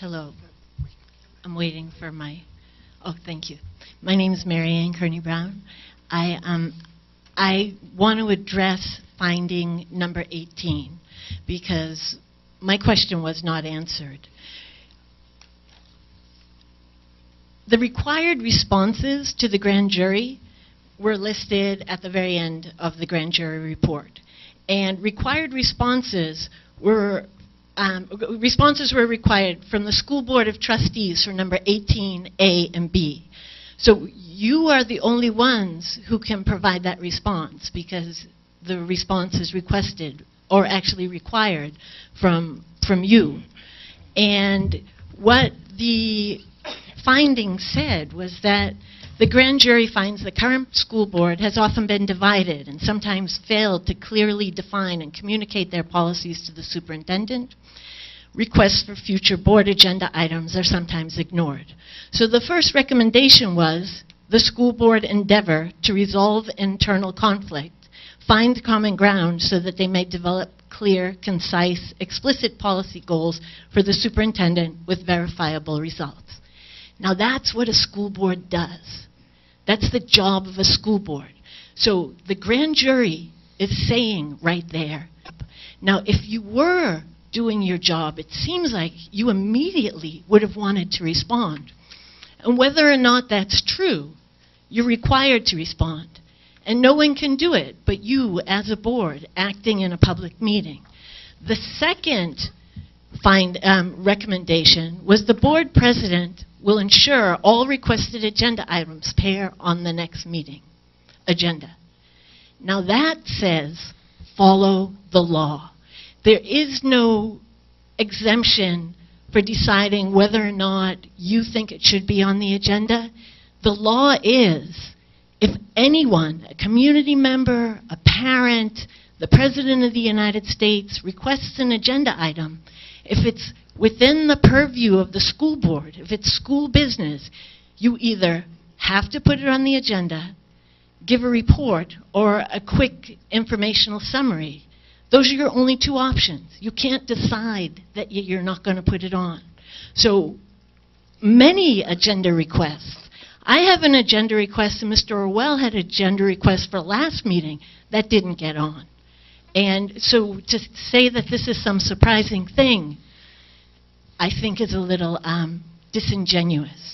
Hello. I'm waiting for my, oh, thank you. My name is Mary Ann Kearney-Brown. I want to address finding number 18 because my question was not answered. The required responses to the grand jury were listed at the very end of the grand jury report. And required responses were required from the School Board of Trustees for number 18A and B. So you are the only ones who can provide that response because the response is requested or actually required from you. And what the findings said was that the grand jury finds the current school board has often been divided and sometimes failed to clearly define and communicate their policies to the superintendent. Requests for future board agenda items are sometimes ignored. So the first recommendation was the school board endeavor to resolve internal conflict, find common ground so that they may develop clear, concise, explicit policy goals for the superintendent with verifiable results. Now that's what a school board does. That's the job of a school board. So the grand jury is saying right there, now if you were doing your job, it seems like you immediately would have wanted to respond. And whether or not that's true, you're required to respond. And no one can do it but you as a board acting in a public meeting. The second recommendation was the board president will ensure all requested agenda items appear on the next meeting agenda. Now that says follow the law. There is no exemption for deciding whether or not you think it should be on the agenda. The law is if anyone, a community member, a parent, the President of the United States requests an agenda item, if it's within the purview of the school board, if it's school business, you either have to put it on the agenda, give a report, or a quick informational summary. Those are your only two options. You can't decide that you're not going to put it on. So many agenda requests. I have an agenda request, and Mr. Orwell had an agenda request for last meeting that didn't get on. And so to say that this is some surprising thing, I think is a little disingenuous.